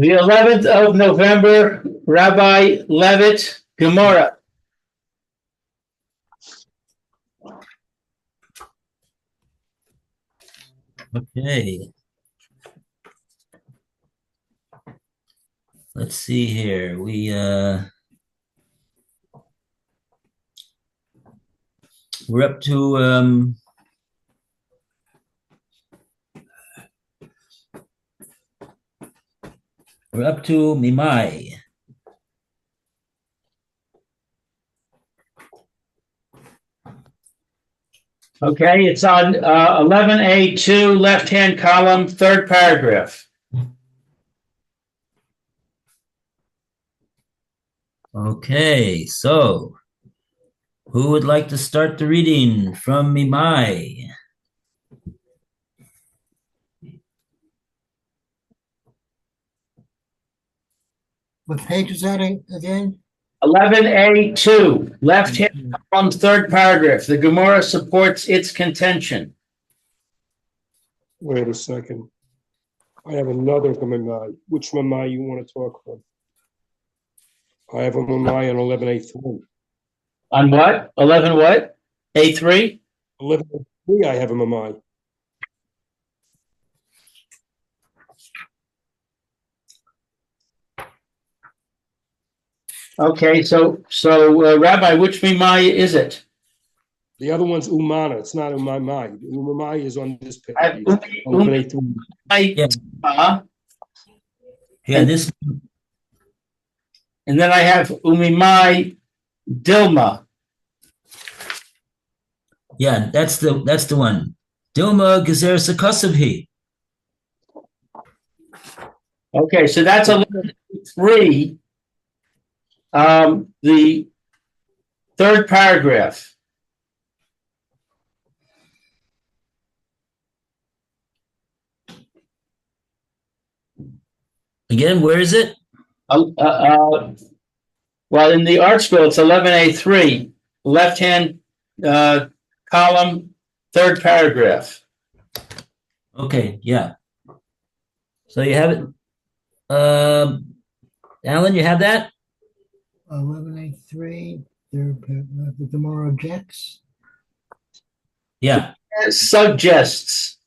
The 11th of November, Rabbi Levitt, Gemora. Okay. Let's see here. We're up to Mimai. Okay, it's on 11A2, left-hand column, third paragraph. Okay, so who would like to start the reading from Mimai? What page is that again? 11A2, left-hand column, third paragraph. The Gemora supports its contention. Wait a second. I have another Mamai. Which Mamai you want to talk about? I have a Mamai on 11A3. On what? 11 what? A3? 11A3, I have a Mamai. Okay, so Rabbi, which Mimai is it? The other one's Umana. It's not Umamai. Umamai is on this page. I have 11A3. Yes. And This. And then I have Umimai Dilma. Yeah, that's the one. Dilma Gezer Sakosavhi. Okay, so that's 11A3. The third paragraph. Again, where is it? Well, in the art scroll, it's 11A3, left-hand column, third paragraph. Okay, yeah. So you have it. Alan, you have that? 11A3, third paragraph. The Gemora objects. Yeah. Suggests.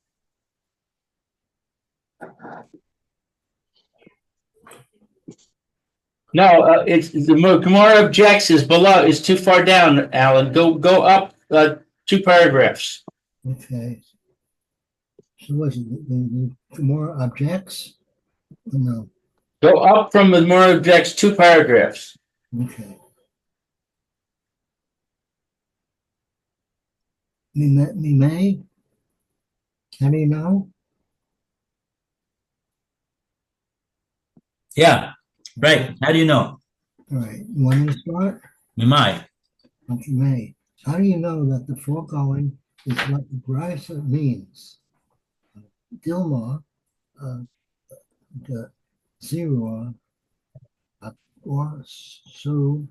No, it's the Gemora objects is below. Is too far down, Alan. Go up 2 paragraphs. Okay. So what's it? The Gemora objects? No. Go up from the Gemora objects 2 paragraphs. Okay. Me may? How do you know? Yeah. Right. How do you know? All right. You want me to start? Mimai. Okay, may. How do you know that the foregoing is what the Brisa means? Dilma, the zero, or su,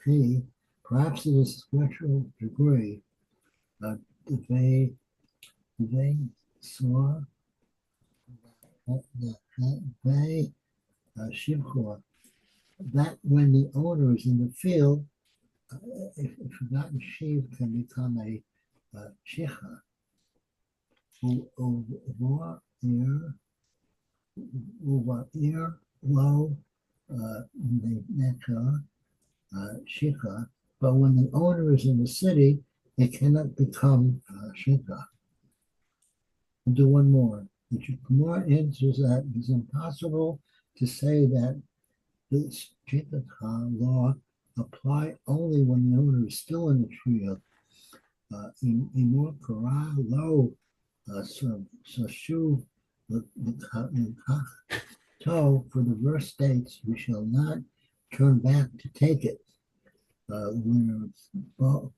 p, perhaps it is a special degree, they saw, they, shivchor, that when the owner is in the field, if forgotten sheaf can become a shicha. Over ear low necha shika, but when the owner is in the city, it cannot become shika. We'll do one more. The Gemora answers that it's impossible to say that this shika law apply only when the owner is still in the field. In more kara low. So shuv the toe for the verse states we shall not turn back to take it. When both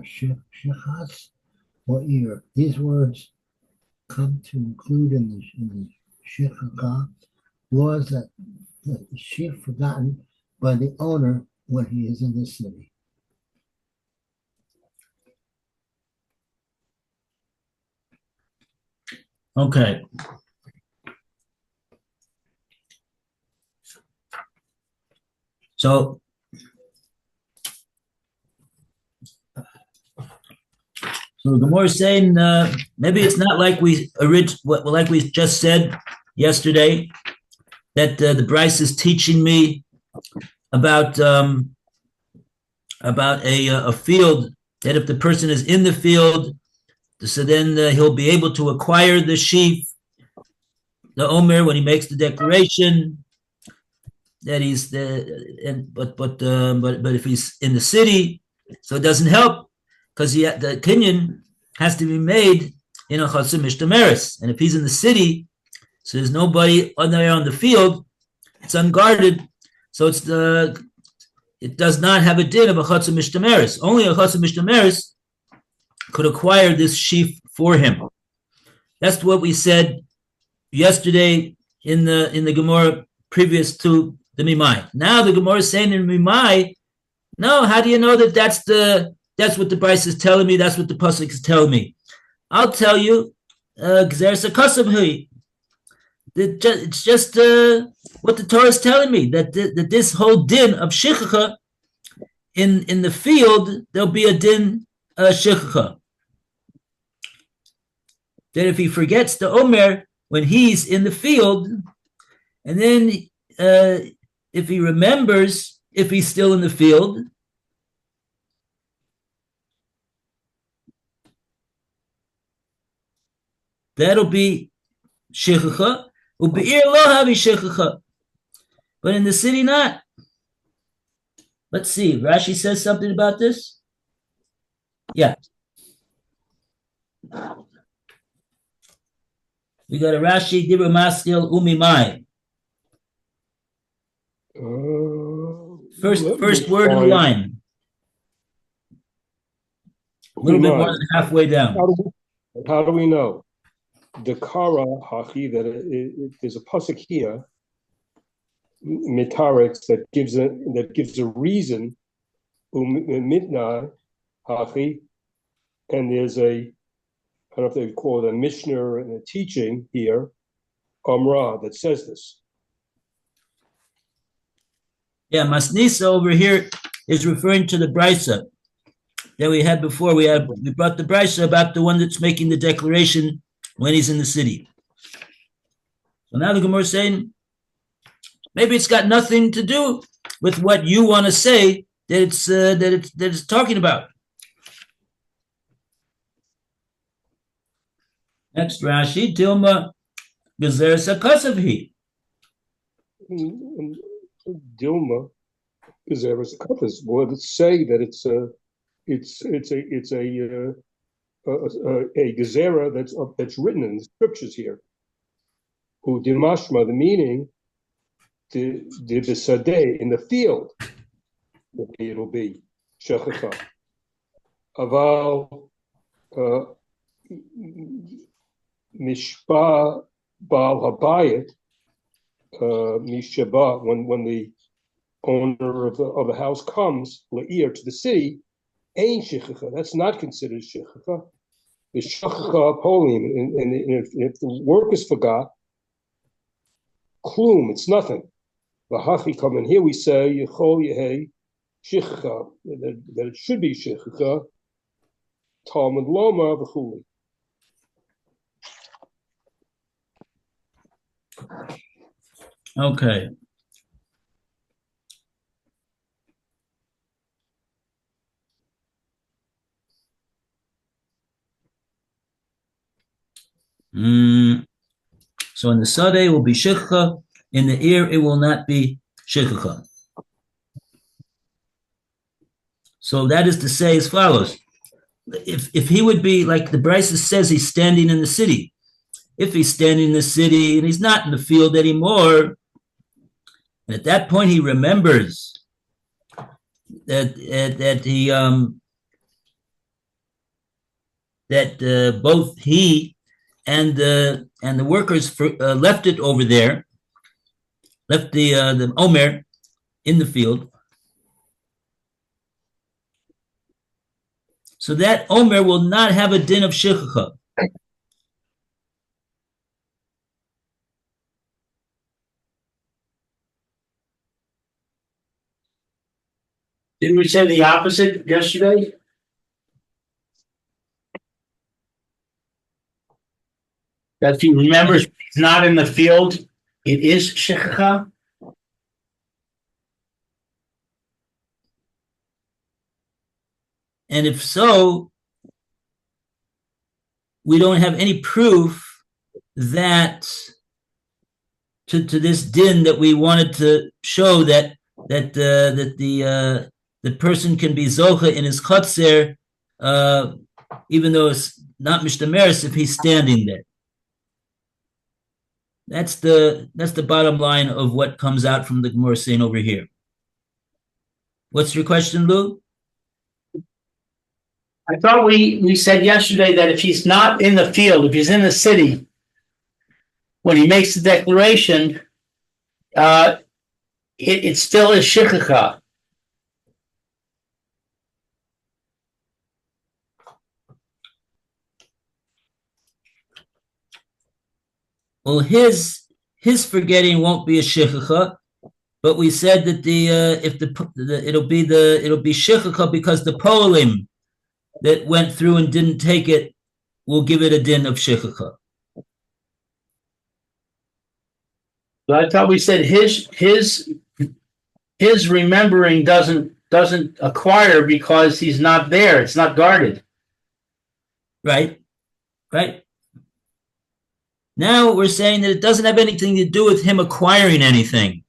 shechas or ear, these words come to include in the shechaka laws that the sheep forgotten by the owner when he is in the city. Okay. So the Gemora is saying maybe it's not like like we just said yesterday that the Bryce is teaching me about a field, that if the person is in the field, so then he'll be able to acquire the sheaf, the Omer, when he makes the declaration that he's but if he's in the city, so it doesn't help because the kinyan has to be made in a chatzim mishtameres, and if he's in the city, so there's nobody on the field, it's unguarded, so it does not have a din of a chatzim mishtameres. Only a chatzim mishtameres could acquire this sheaf for him. That's what we said yesterday in the Gemora previous to the Mimai. Now the Gemora is saying in Mimai, no, how do you know that that's what the Bryce is telling me, that's what the Pasuk is telling me? I'll tell you, Gzeres HaKosav, it's just what the Torah is telling me, that this whole din of Shichacha in the field, there'll be a din Shichacha. That if he forgets the Omer when he's in the field, and then if he remembers, if he's still in the field, that'll be Shichacha. Ube'ir lo havi Shichacha. But in the city, not. Let's see. Rashi says something about this. Yeah. We got a Rashi, Dibur Maskil, Umimai. First word in the line. A little bit more than halfway down. How do we know? The Kara Hachi, that there's a pasuk here, Mitarex, that gives a reason, Midna Hachi, and there's I don't know if they call it a Mishnah and a teaching here, Amra, that says this. Yeah, Masnisa over here is referring to the Brisa that we had before. We brought the Brisa about the one that's making the declaration when he's in the city. So now the Gemara is saying, maybe it's got nothing to do with what you want to say that it's talking about. Next Rashi, Dilma Gezeres HaKosav. Dilma Gezeres HaKosav. Well, let's say that it's a gezerah that's written in the scriptures here. Who dimashma, the meaning, the besadeh, in the field, it'll be shechacha. Aval mishpa bal habayit mishaba, when the owner of the house comes le'ir to the city, ain shechacha. That's not considered shechacha. The shechacha polim, and if the work is forgot, klum, it's nothing. V'hachi come in here, we say yechol yehei shechacha, that it should be shechacha. Talmud loma v'chuli. Okay. So in the Sadeh it will be Shikha, in the ear it will not be Shikha. So that is to say as follows. If he would be, like the Brisa says, he's standing in the city. If he's standing in the city and he's not in the field anymore, and at that point he remembers that both he and the workers left it over there, left the Omer in the field. So that Omer will not have a din of Shikha. Didn't we say the opposite yesterday? That if he remembers he's not in the field, it is shikha. And if so, we don't have any proof that to this din that we wanted to show that the person can be zocha in his chotzer, even though it's not mishtameres if he's standing there. That's the bottom line of what comes out from the Gemora saying over here. What's your question, Lou? I thought we said yesterday that if he's not in the field, if he's in the city, when he makes the declaration, it still is shikha. Well, his forgetting won't be a shikha, but we said that it'll be shikha because the polim that went through and didn't take it will give it a din of shikha. But I thought we said his remembering doesn't acquire because he's not there. It's not guarded. Right. Now we're saying that it doesn't have anything to do with him acquiring anything.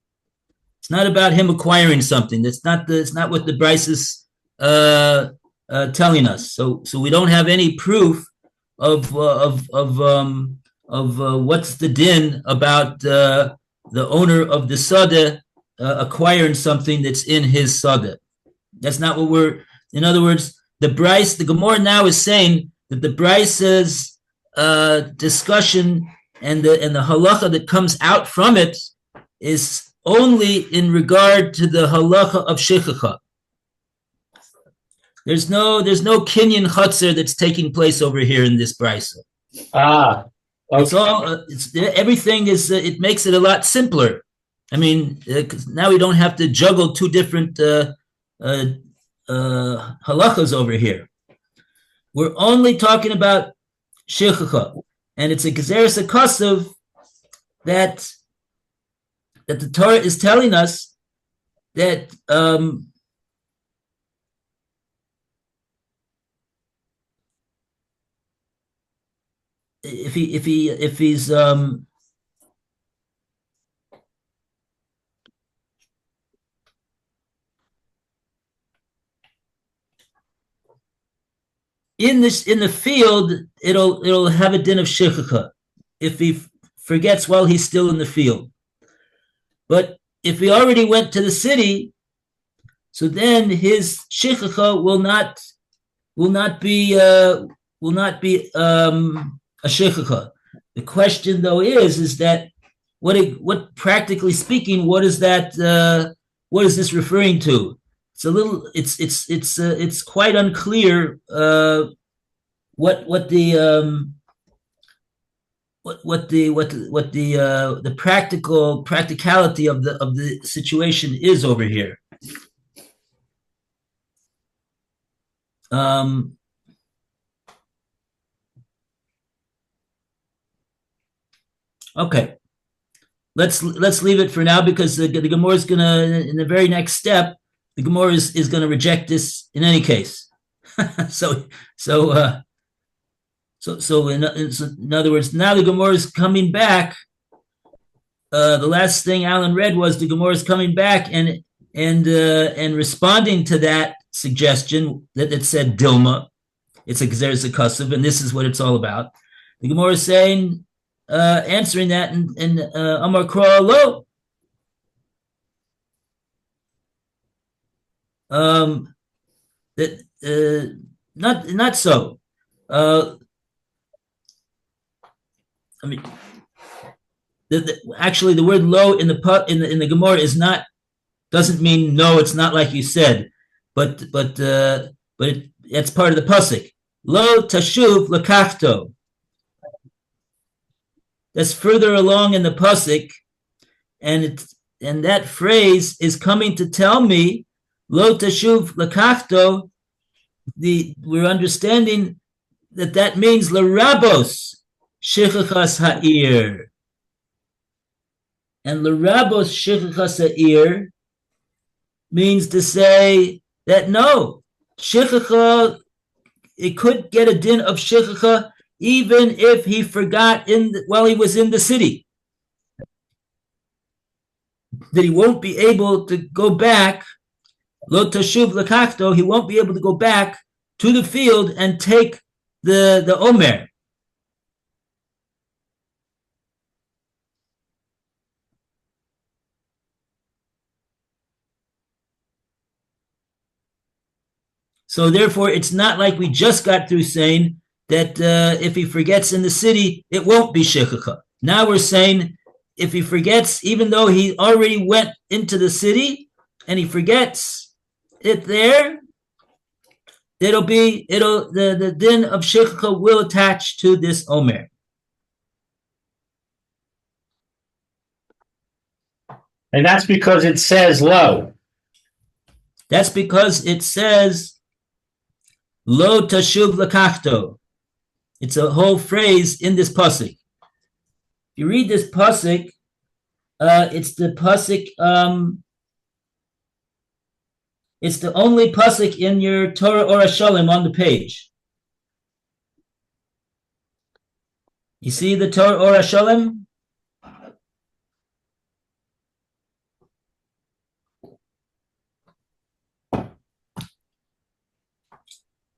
It's not about him acquiring something. It's not what the Bryce is telling us. So we don't have any proof of what's the din about the owner of the sada acquiring something that's in his sada. That's not what we're. In other words, the Gemora now is saying that the Bryce's discussion and the halacha that comes out from it is only in regard to the halacha of shikha. There's no kinyan chotzer that's taking place over here in this brisa. Okay. It's all everything is. It makes it a lot simpler. I mean, now we don't have to juggle two different halachas over here. We're only talking about shikha, and it's a gezeres akasav that the Torah is telling us that if he's in the field, it'll have a din of shikha if he forgets while he's still in the field. But if he already went to the city, so then his shikha will not be a shikha. The question though is that what practically speaking, what is this referring to? It's quite unclear what the practicality of the situation is over here. Okay, let's leave it for now because the Gemora is gonna, in the very next step, the Gemora is gonna reject this in any case. So in other words, now the Gemora is coming back. The last thing Alan read was the Gemora is coming back and responding to that suggestion that it said Dilma. It's a gezeres akasav, and this is what it's all about. The Gemora is saying, answering that in Amar Kra Lo. Not so. I mean, actually, the word "lo" in the Gemara doesn't mean no. It's not like you said, but it's part of the pasuk. Lo tashuv lakachto. That's further along in the pasuk, and that phrase is coming to tell me lo tashuv lakachto, we're understanding that means lerabos shichachas ha'ir. And lerabos shichachas ha'ir means to say that no, shichacha, it could get a din of shichacha even if he forgot while he was in the city. That he won't be able to go back, lo tashuv lakachto, he won't be able to go back to the field and take the omer. So therefore, it's not like we just got through saying that if he forgets in the city, it won't be shechacha. Now we're saying if he forgets, even though he already went into the city and he forgets it there, the din of shechacha will attach to this omer. And that's because it says lo. That's because it says lo tashuv lakachto. It's a whole phrase in this pasuk. If you read this pasuk, it's the pasuk. It's the only pasuk in your Torah or Shalom on the page. You see the Torah or Shalom?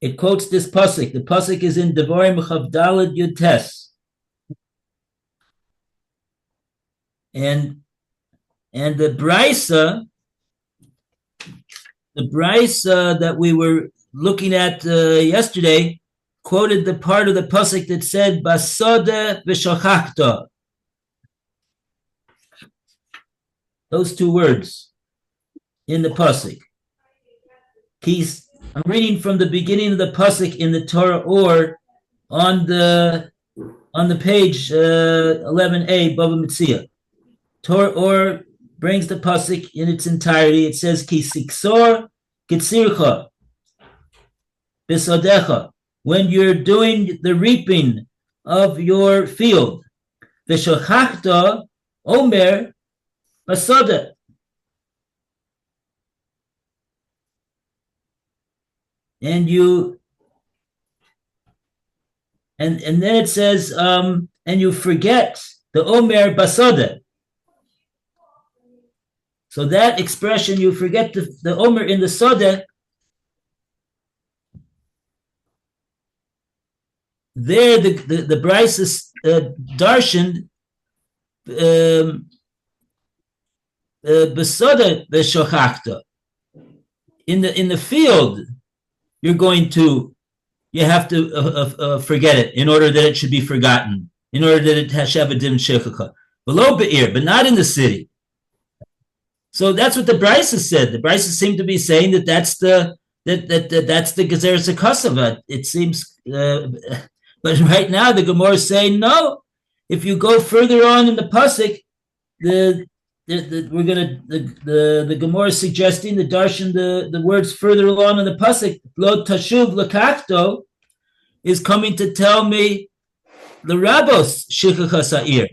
It quotes this pasuk. The pasuk is in Devarim Chavdalad Yud Tes, and the brisa that we were looking at yesterday quoted the part of the pasuk that said "Basode v'shachachta." Those two words in the pasuk. I'm reading from the beginning of the pasuk in the Torah or on the page 11a, Bava Metzia. Torah or brings the pasuk in its entirety. It says ki siksor kitzircha bisadecha, when you're doing the reaping of your field. V'shachachta omer basada. And then it says, and you forget the Omer Basada. So that expression, you forget the Omer in the Soda, there the Bryce is darshan Basada Veshochachta. In the field, you have to forget it in order that it should be forgotten, in order that it should have a dim shechacha. Below be'ir, but not in the city. So that's what the Brisa said. The Brisa seemed to be saying that's the Gezeres HaKosova. It seems, but right now the Gemora is saying no. If you go further on in the pasuk, the Gemara is suggesting the darshan, the words further along in the pasuk, lo tashuv lakachto, is coming to tell me the rabos shichachas ha'ir.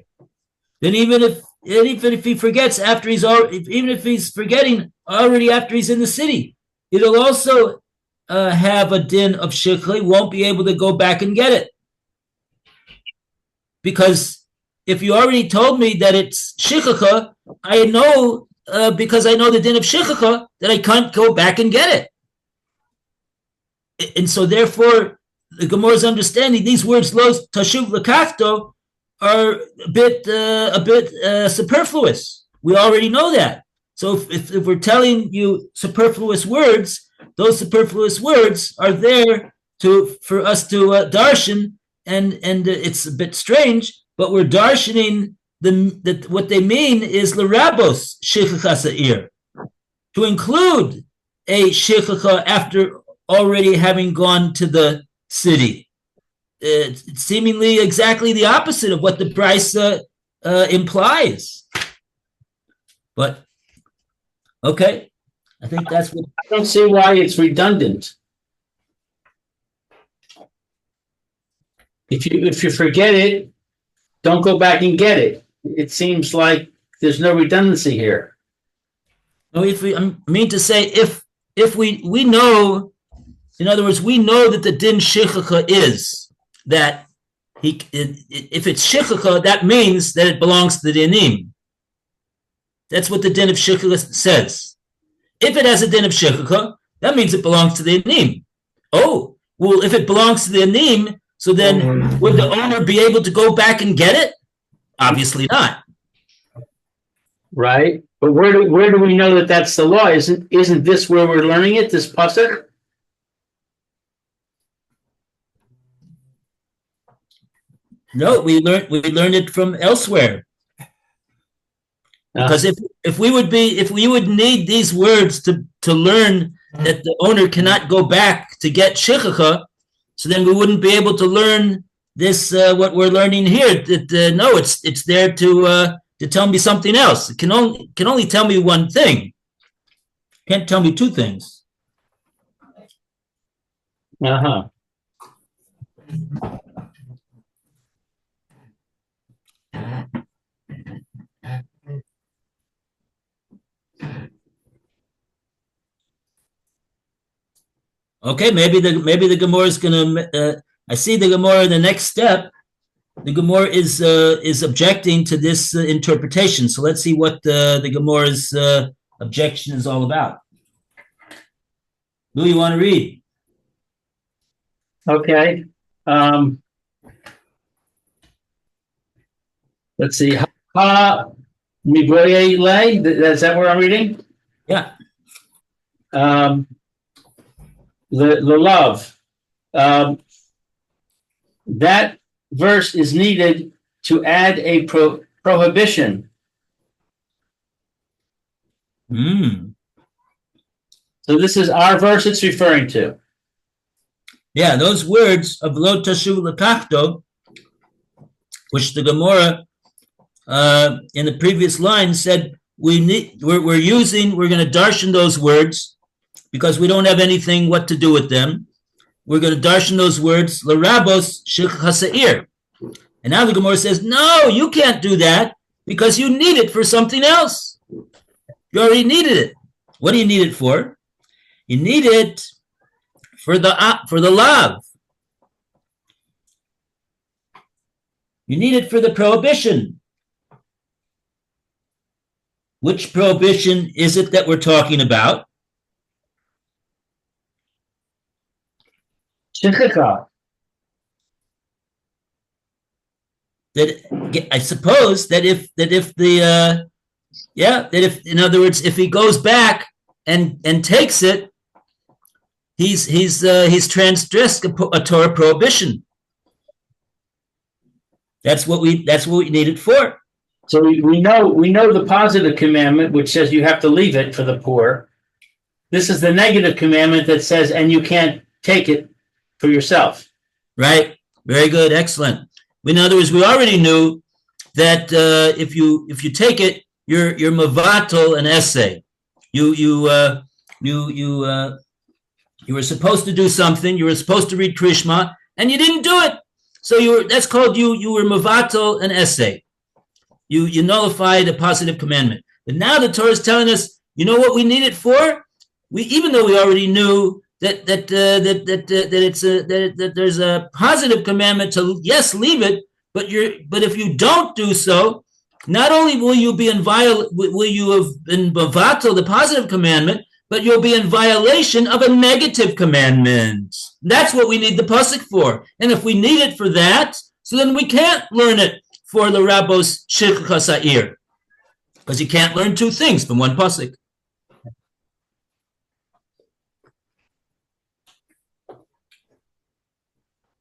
Then even if he forgets after even if he's forgetting already after he's in the city, it'll also have a din of shichach. He won't be able to go back and get it, because if you already told me that it's shichacha, I know, because I know the din of shichacha, that I can't go back and get it. And so therefore, the Gemara's understanding these words, lo tashuv lakachto, are a bit superfluous. We already know that. So if we're telling you superfluous words, those superfluous words are there for us to darshan, and it's a bit strange, but we're darshaning that what they mean is l'rabos shichachas ha'ir, to include a shichacha after already having gone to the city. It's seemingly exactly the opposite of what the Brisa implies. But okay, I think that's what. I don't see why it's redundant. If you forget it, don't go back and get it. It seems like there's no redundancy here. No, I mean to say, if we know, in other words, we know that the din shichacha is that if it's shichacha, that means that it belongs to the dinim. That's what the din of shichacha says. If it has a din of shichacha, that means it belongs to the dinim. Oh, well, if it belongs to the dinim, so then would the owner be able to go back and get it? Obviously not. Right? But where do we know that that's the law? Isn't this where we're learning it, this pasuk? No, we learned it from elsewhere. Because if we would need these words to learn that the owner cannot go back to get shichacha, so then we wouldn't be able to learn this what we're learning here. That no, it's there to tell me something else. It can only tell me one thing. Can't tell me two things. Uh-huh. Okay, maybe the Gemora is gonna. I see the Gemora. The next step, the Gemora is objecting to this interpretation. So let's see what the Gemora's objection is all about. Who you want to read? Okay. Let's see. Ha miboye le. Is that where I'm reading? Yeah. The love. That verse is needed to add a prohibition. So this is our verse it's referring to. Yeah, those words of lo tashuv lekachto, which the Gemora in the previous line said we're going to darshan those words because we don't have anything what to do with them. We're going to darshan those words l'rabos shechasa'ir. And now the Gemara says, no, you can't do that because you need it for something else. You already needed it. What do you need it for? You need it for the lav. You need it for the prohibition. Which prohibition is it that we're talking about? Shichaka. That I suppose that if in other words, if he goes back and takes it, he's transgressed a Torah prohibition. That's what we need it for. So we know the positive commandment, which says you have to leave it for the poor. This is the negative commandment that says, and you can't take it for yourself. Right. Very good. Excellent. In other words, we already knew that if you take it, you're mavatal an essay. You were supposed to do something. You were supposed to read Krishma, and you didn't do it. So that's called you were mavatal an essay. You nullified a positive commandment. But now the Torah is telling us, you know what we need it for? Even though we already knew that there's a positive commandment to leave it, but if you don't do so, not only will you have been bavatal the positive commandment, but you'll be in violation of a negative commandment. That's what we need the pasuk for. And if we need it for that, so then we can't learn it for the Rabbos Shirka Sa'ir, because you can't learn two things from one pasuk.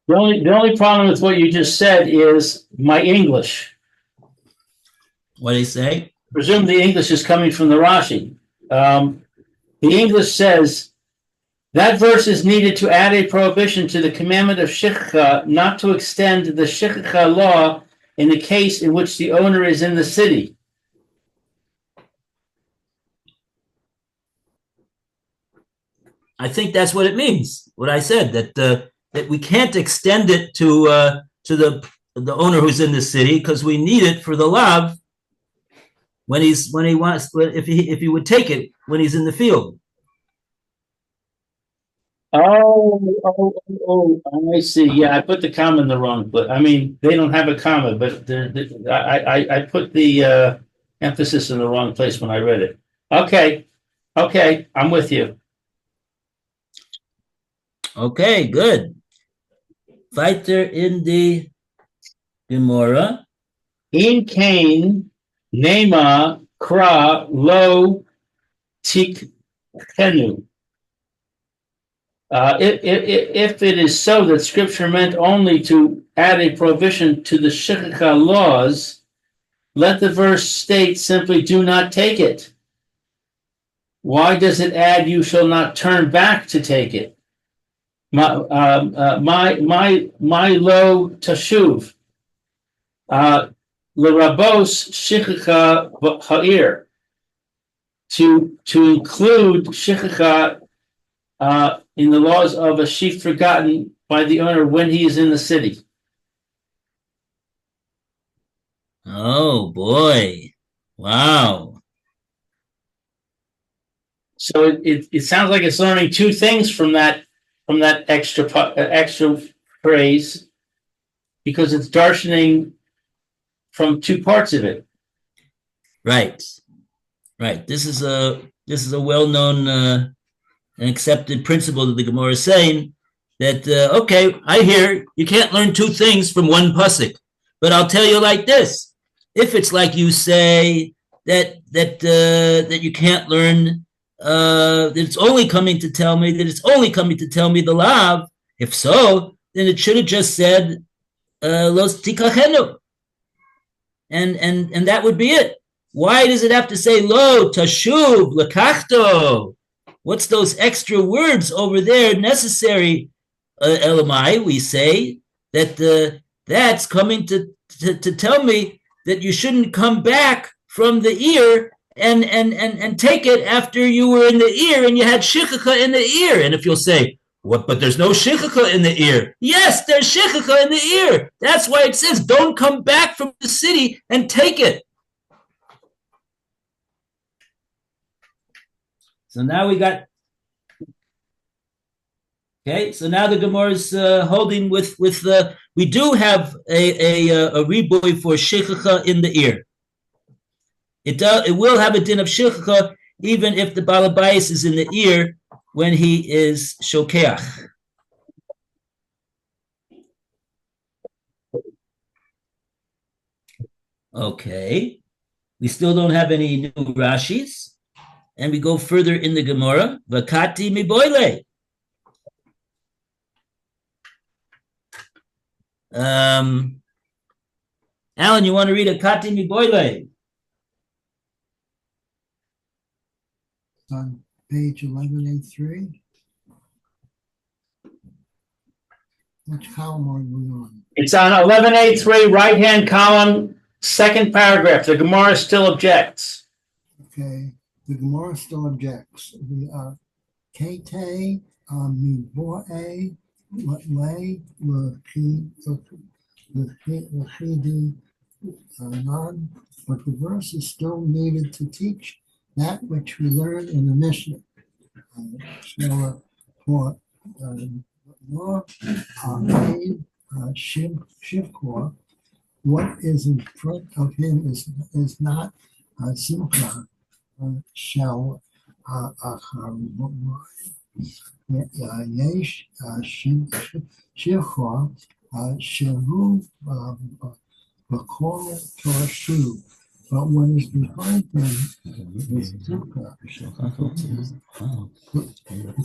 The only problem with what you just said is my English. What do you say? Presume the English is coming from the Rashi. The English says that verse is needed to add a prohibition to the commandment of shikha not to extend the shikha law in the case in which the owner is in the city. I think that's what it means. What I said, that we can't extend it to the owner who's in the city, because we need it for the lav when he wants, if he would take it when he's in the field. I see. Yeah, I put the comma in the wrong, but I mean, they don't have a comma, but I put the emphasis in the wrong place when I read it. Okay, I'm with you. Okay, good. Weiter in the Gemora. In Cain, Nema, Kra, Lo, Tikhenu. If it is so that Scripture meant only to add a prohibition to the Shechita laws, let the verse state simply, do not take it. Why does it add, you shall not turn back to take it? My lo tashuv. L'rabos Shechita ha'ir. To include Shechita in the laws of a sheep forgotten by the owner when he is in the city. Oh boy. Wow. So it sounds like it's learning two things from that extra phrase, because it's darshaning from two parts of it. Right. This is a well-known and accepted principle that the Gemora is saying that okay, I hear you can't learn two things from one pasuk, but I'll tell you like this: if it's like you say that you can't learn, that it's only coming to tell me the lav. If so, then it should have just said los tikachenu, and that would be it. Why does it have to say lo tashuv lekachto? What's those extra words over there necessary? Elamai, we say that that's coming to tell me that you shouldn't come back from the ear and take it after you were in the ear and you had shichacha in the ear. And if you'll say, what? But there's no shichacha in the ear. Yes, there's shichacha in the ear. That's why it says, don't come back from the city and take it. So now we got. Okay, so now the Gemara is holding with we do have a riboy for shichacha in the ear. It will have a din of shichacha even if the balabais is in the ear when he is shokeach. Okay, we still don't have any new Rashis, and we go further in the Gemara. Vakati miboile. Alan, you want to read a Kati miboile? On page 11A3. Which column are we on? It's on 11A3, right-hand column, second paragraph. The Gemara still objects. Okay, the Gemara still objects. The Kete miboe lay non, but the verse is still needed to teach that which we learned in the Mishnah. For Shivkor, what is in front of him is not Simcha, shall Yesh Shivkor, Shehu Bakol Torshu. But what is behind them is Simcha.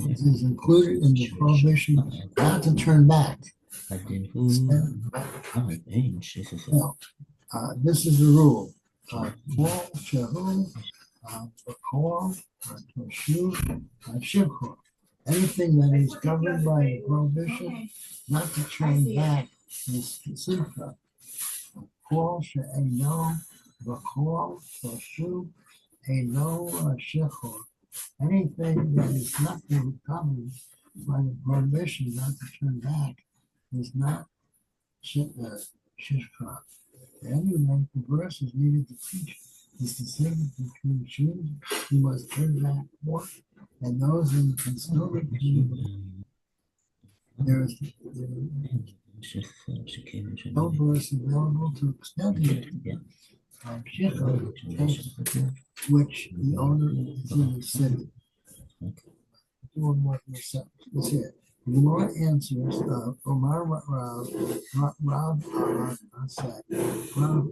It is included in the prohibition not to turn back. Now, this is the rule. Anything that is governed by the prohibition not to turn back is Simcha. Call she'eno v'kol toshu eno shechor. Anything that is not covered by the prohibition not to turn back is not shishka. Anyway, the verse is needed to teach this distinction between Jews who must turn back for and those in consumer community. There is no verse available to extend it. Shikha, which the owner is in the city. One more sentence. Let's hear it. The Gemora answers, Omar Rav said, Rav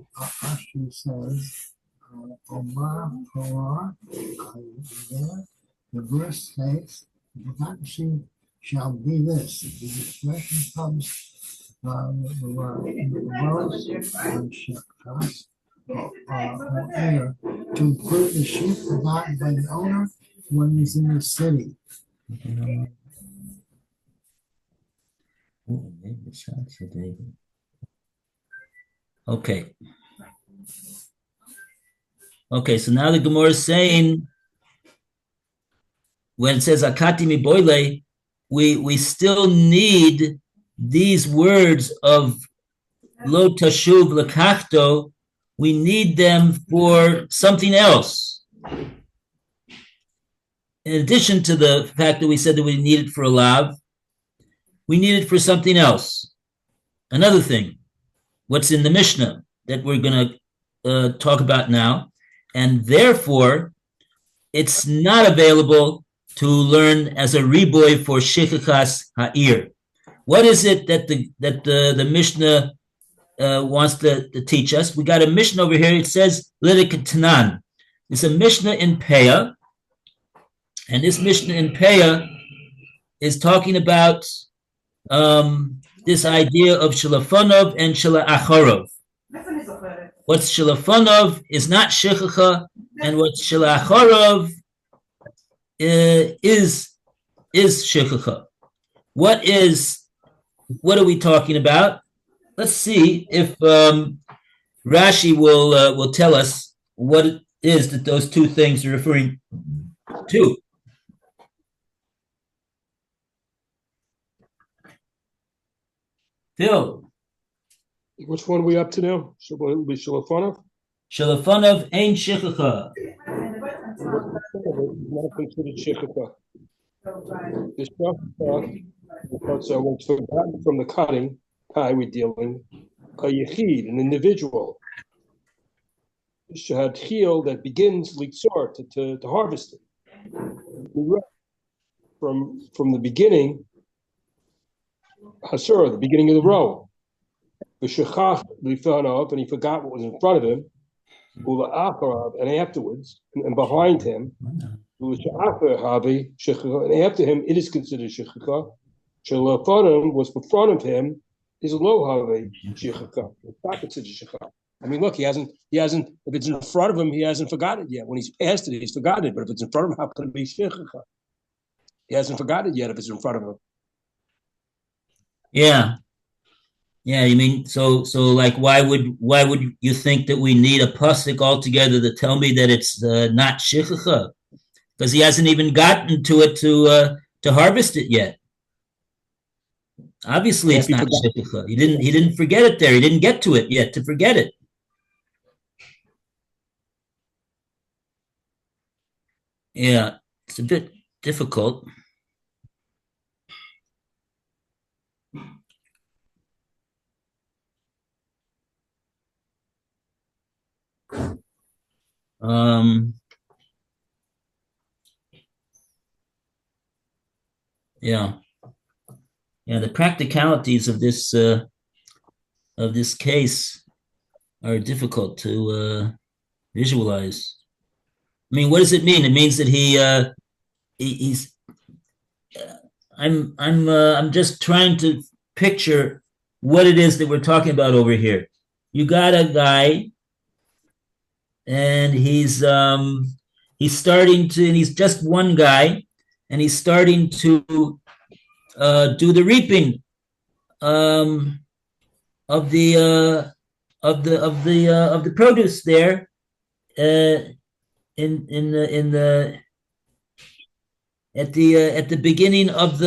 Asher says, Omar Torah, the verse states, the forgotten sheep shall be this. The expression comes from the word and Shekras, or air, to include the sheep forgotten by the owner when he's in the city. Okay. Okay, so now the Gemara is saying, when it says Akati mi boile, we still need these words of lo tashuv lekachto. We need them for something else. In addition to the fact that we said that we need it for a lav, we need it for something else. Another thing, what's in the Mishnah that we're going to talk about now, and therefore it's not available to learn as a riboy for Shechachas Ha'ir. What is it that the Mishnah wants to teach us? We got a Mishnah over here. It says Lidikatanan. It's a Mishnah in Peah, and this Mishnah in Peah is talking about this idea of Shalafanov and Shala'acharov. What's Shalafanov is not Shechacha, and what Shala'acharov is Shechacha. What are we talking about? Let's see if Rashi will tell us what it is that those two things are referring to. Phil. Which one are we up to now? So it will be Shalafanov? Shalafanov ain't Shechacha. Not considered Shechacha. The Shechacha, so when it's forgotten from the cutting, we're dealing, a yechid, an individual, shahad chil that begins litzor to harvest it. From the beginning, hasur, the beginning of the row. V'shechach lifanov, and he forgot what was in front of him. Ula'acharav, and afterwards, and behind him, and after him, it is considered shechacha. Shalafanim was in front of him is lo havi shechacha. It's not considered shechacha. I mean, look, he hasn't. If it's in front of him, he hasn't forgotten it yet. When he's asked it, he's forgotten it. But if it's in front of him, how can it be shechacha? He hasn't forgotten it yet. If it's in front of him. Yeah. You mean so like why would you think that we need a pasuk altogether to tell me that it's not shechacha? Because he hasn't even gotten to it to harvest it yet. Obviously, it's not shechacha. He didn't forget it there. He didn't get to it yet to forget it. Yeah, it's a bit difficult. Yeah, the practicalities of this case are difficult to visualize. I mean, what does it mean? It means that he's. I'm just trying to picture what it is that we're talking about over here. You got a guy, and he's starting to, and he's just one guy, and he's starting to do the reaping of the produce there in the at the beginning of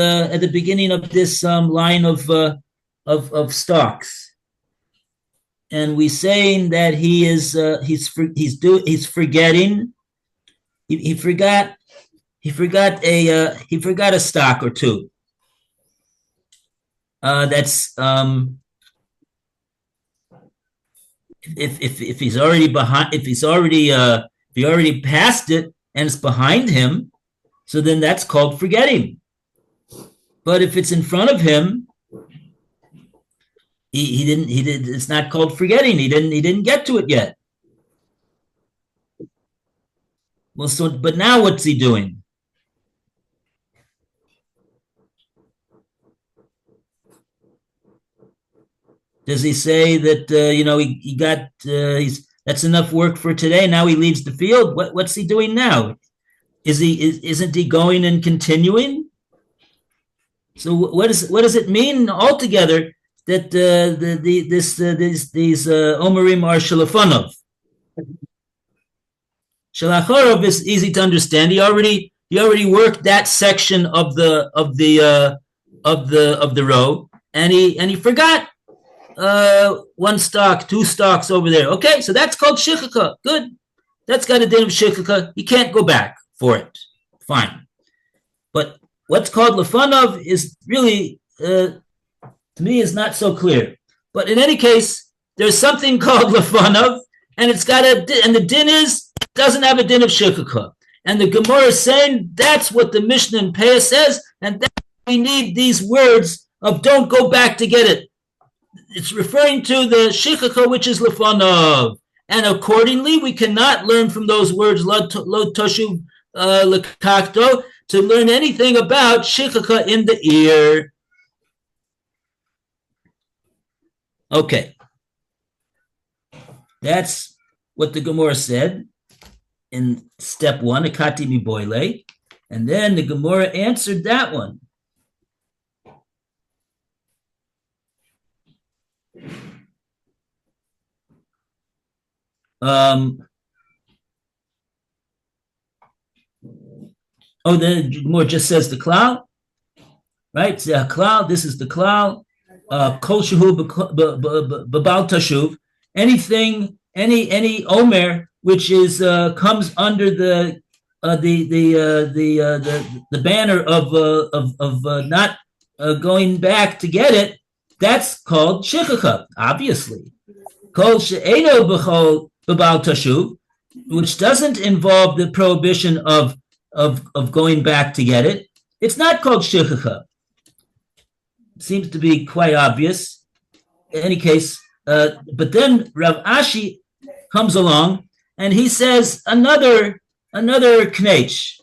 this line of stocks, and we're saying that he's forgetting. He forgot a stock or two. That's if he's already behind, if he already passed it and it's behind him, so then that's called forgetting. But if it's in front of him, he didn't. It's not called forgetting. He didn't get to it yet. Well, but now what's he doing? Does he say that he got that's enough work for today? Now he leaves the field. What's he doing now? Isn't he going and continuing? So what does it mean altogether that these Omerim are Shalafanov? Shalacharov is easy to understand. He already worked that section of the row, and he forgot one stock, two stocks over there. Okay, so that's called shikaka. Good, that's got a din of shikaka. He can't go back for it. Fine, but what's called lefanov is really, to me, is not so clear. But in any case, there's something called lefanov, and it's got and the din doesn't have a din of shikaka. And the Gemora is saying that's what the Mishnah in Peah says, and that's why we need these words of don't go back to get it. It's referring to the shikaka, which is lefanov. And accordingly, we cannot learn from those words, lo toshuv lekakto, to learn anything about shikaka in the ear. Okay. That's what the Gemora said in step 1, akati mi boile. And then the Gemora answered that one. The Gemara just says the klal, right? Klal, this is the klal. Kol shehu b'bal tashuv. Anything, any omer which is comes under the banner of not going back to get it, that's called shikaka, obviously. Kol she'eno b'chol b'bal tashuv, which doesn't involve the prohibition of going back to get it, it's not called shikaka. Seems to be quite obvious. In any case, but then Rav Ashi comes along and he says another knetch.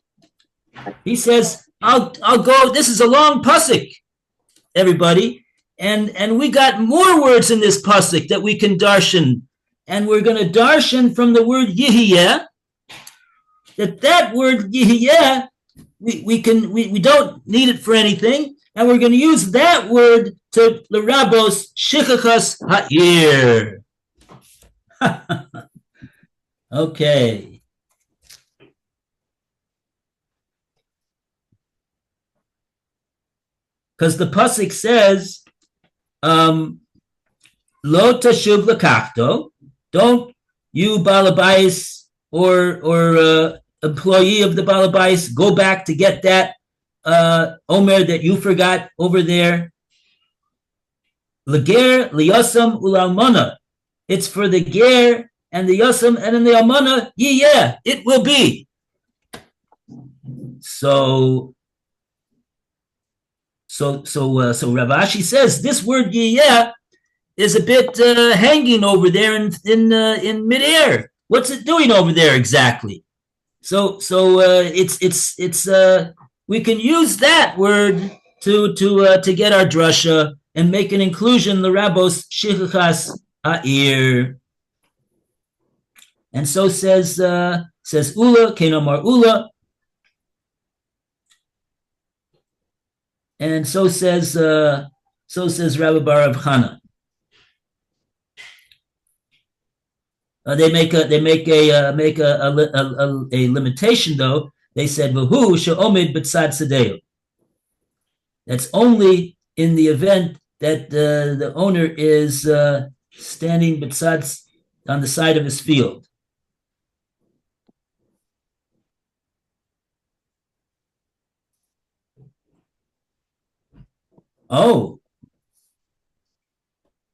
He says, I'll go. This is a long pasuk, everybody, and we got more words in this pasuk that we can darshan, and we're going to darshan from the word yihiyeh. That word yihiyeh, we don't need it for anything, and we're going to use that word to l'rabos shikachas ha'ir. Okay. Because the pasuk says, lo tashuv lekachto, don't you balabais or employee of the balabais go back to get that omer that you forgot over there. Leger, liyasam, ulalmana. It's for the ger and the yasam, and in the almana, yeah, it will be. So Rav Ashi says this word yeah is a bit hanging over there in midair. What's it doing over there exactly? So it's we can use that word to get our drasha and make an inclusion l'rabos shichachas ha'ir. And so says Ula Kenomar Ula, and so says Rabbi Bar Rav Chana. They make a limitation though. they said, Vahu she'omid b'tzad tzedeu. That's only in the event that the owner is standing b'tzad on the side of his field. Oh,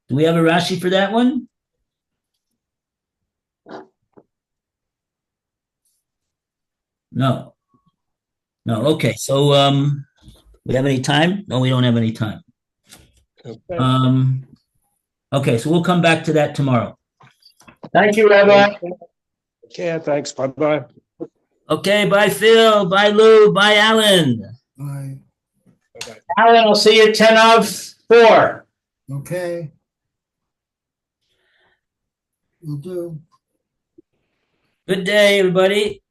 do we have a Rashi for that one? No. No. Okay. So we have any time? No, we don't have any time. Okay. Okay, so we'll come back to that tomorrow. Thank you, Rabbi. Okay, thanks. Bye-bye. Okay, bye Phil, bye Lou, bye Alan. Bye. Bye-bye. Alan, I'll see you at 10:04. Okay. Will do. Good day, everybody.